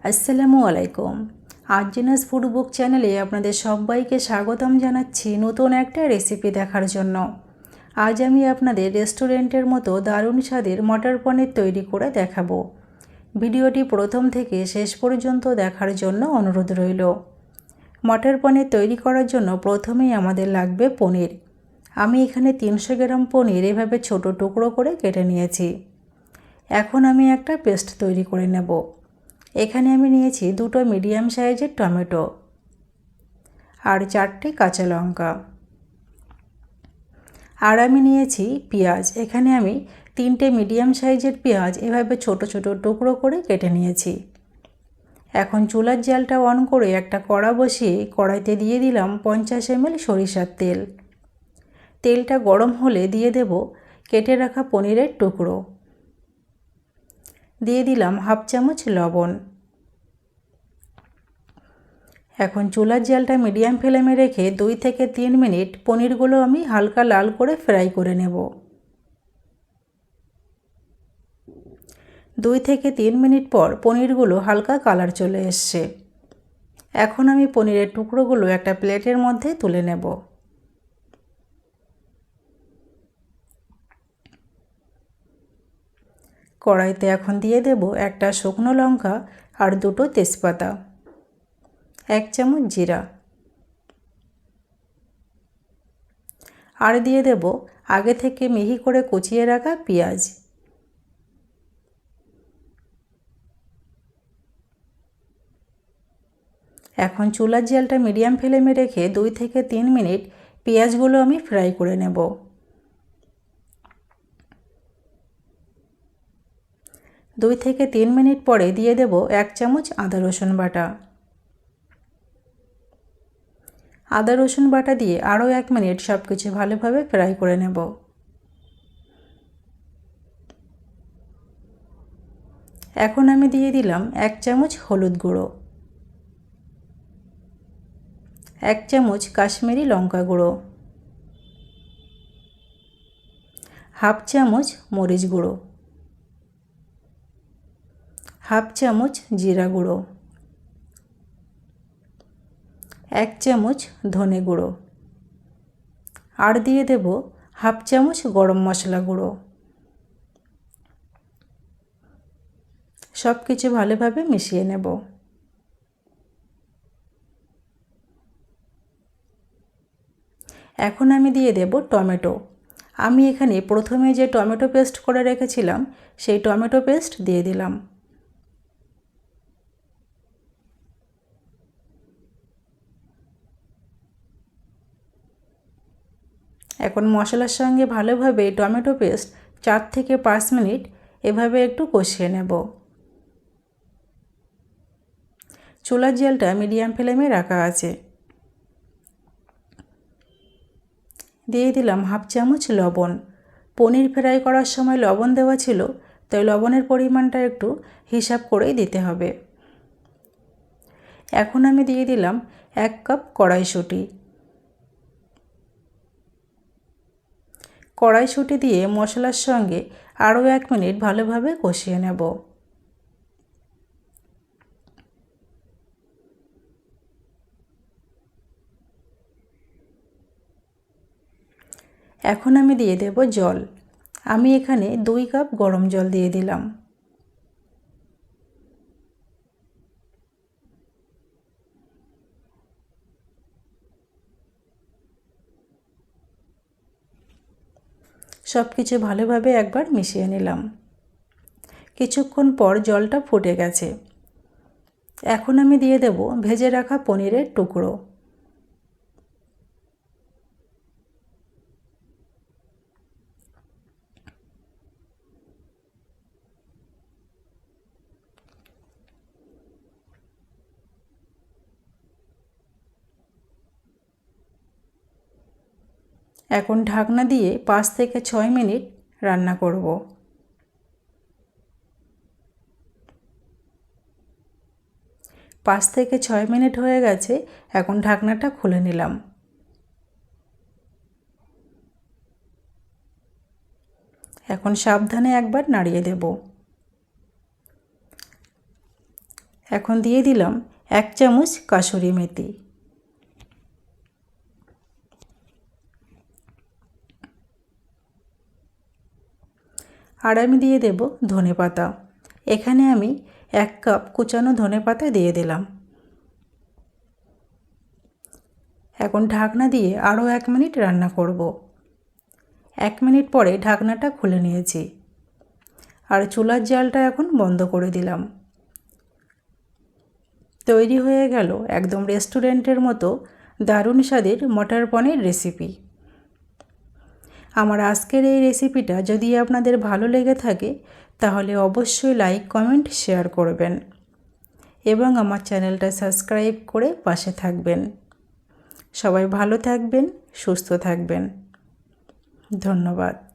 আসসালামু আলাইকুম। আরজিনাস ফুড বুক চ্যানেলে আপনাদের সবাইকে স্বাগতম জানাচ্ছি নতুন একটা রেসিপি দেখার জন্য। আজ আমি আপনাদের রেস্টুরেন্টের মতো দারুণ স্বাদের মটর পনির তৈরি করে দেখাবো। ভিডিওটি প্রথম থেকে শেষ পর্যন্ত দেখার জন্য অনুরোধ রইল। মটর পনির তৈরি করার জন্য প্রথমেই আমাদের লাগবে পনির। আমি এখানে 300 গ্রাম পনির এভাবে ছোট টুকরো করে কেটে নিয়েছি। এখন আমি একটা পেস্ট তৈরি করে নেব। এখানে আমি নিয়েছি 2টো মিডিয়াম সাইজের টমেটো আর 4টে কাঁচা লঙ্কা, আর আমি নিয়েছি পেঁয়াজ। এখানে আমি 3টে মিডিয়াম সাইজের পেঁয়াজ এভাবে ছোট ছোট টুকরো করে কেটে নিয়েছি। এখন চুলার জালটা অন করে একটা কড়া বসিয়ে কড়াইতে দিয়ে দিলাম 50 ml সরিষার তেল। তেলটা গরম হলে দিয়ে দেব কেটে রাখা পনিরের টুকরো, দিয়ে দিলাম হাফ চামচ লবণ। এখন চুলার জালটা মিডিয়াম ফ্লেমে রেখে 2 থেকে 3 মিনিট পনিরগুলো আমি হালকা লাল করে ফ্রাই করে নেব। 2 থেকে 3 মিনিট পর পনিরগুলো হালকা কালার চলে এসছে। এখন আমি পনিরের টুকরোগুলো একটা প্লেটের মধ্যে তুলে নেব। কড়াইতে এখন দিয়ে দেব একটা শুকনো লঙ্কা আর 2টো তেজপাতা, 1 চামচ জিরা, আর দিয়ে দেব আগে থেকে মিহি করে কুচিয়ে রাখা পেঁয়াজ। এখন চুলার জালটা মিডিয়াম ফ্লেমে রেখে 2 থেকে 3 মিনিট পেঁয়াজগুলো আমি ফ্রাই করে নেব। 2 থেকে 3 মিনিট পরে দিয়ে দেব 1 চামচ আদা রসুন বাটা। আদা রসুন বাটা দিয়ে আরও 1 মিনিট সব কিছু ভালোভাবে ফ্রাই করে নেব। এখন আমি দিয়ে দিলাম 1 চামচ হলুদ গুঁড়ো, 1 চামচ কাশ্মীরি লঙ্কা গুঁড়ো, হাফ চামচ মরিচ গুঁড়ো, হাফ চামচ জিরা গুঁড়ো, 1 চামচ ধনে গুঁড়ো, আর দিয়ে দেব হাফ চামচ গরম মশলা গুঁড়ো। সব কিছু ভালোভাবে মিশিয়ে নেব। এখন আমি দিয়ে দেব টমেটো। আমি এখানে প্রথমে যে টমেটো পেস্ট করে রেখেছিলাম সেই টমেটো পেস্ট দিয়ে দিলাম। এখন মশলার সঙ্গে ভালোভাবে টমেটো পেস্ট 4 থেকে 5 মিনিট এভাবে একটু কষিয়ে নেব। চুলার জালটা মিডিয়াম ফ্লেমে রাখা আছে। দিয়ে দিলাম হাফ চামচ লবণ। পনির ফ্রাই করার সময় লবণ দেওয়া ছিল, তাই লবণের পরিমাণটা একটু হিসাব করেই দিতে হবে। এখন আমি দিয়ে দিলাম 1 কাপ কড়াইশুঁটি। কড়াইশুঁটি দিয়ে মশলার সঙ্গে আরও 1 মিনিট ভালোভাবে কষিয়ে নেব। এখন আমি দিয়ে দেব জল। আমি এখানে 2 কাপ গরম জল দিয়ে দিলাম। সব কিছু ভালোভাবে একবার মিশিয়ে নিলাম। কিছুক্ষণ পর জলটা ফুটে গেছে। এখন আমি দিয়ে দেব ভেজে রাখা পনিরের টুকরো। এখন ঢাকনা দিয়ে 5 থেকে 6 মিনিট রান্না করব। 5 থেকে 6 মিনিট হয়ে গেছে। এখন ঢাকনাটা খুলে নিলাম। এখন সাবধানে একবার নাড়িয়ে দেব। এখন দিয়ে দিলাম 1 চামচ কাসুরি মেথি। আর আমি দিয়ে দেব ধনেপাতা। এখানে আমি 1 কাপ কুচানো ধনেপাতা দিয়ে দিলাম। এখন ঢাকনা দিয়ে আরও 1 মিনিট রান্না করব। 1 মিনিট পরে ঢাকনাটা খুলে নিয়েছি আর চুলার জালটা এখন বন্ধ করে দিলাম। তৈরি হয়ে গেল একদম রেস্টুরেন্টের মতো দারুণ স্বাদের মটর পনির রেসিপি। আমার আজকের এই রেসিপিটা যদি আপনাদের ভালো লেগে থাকে তাহলে অবশ্যই লাইক, কমেন্ট, শেয়ার করবেন এবং আমার চ্যানেলটা সাবস্ক্রাইব করে পাশে থাকবেন। সবাই ভালো থাকবেন, সুস্থ থাকবেন। ধন্যবাদ।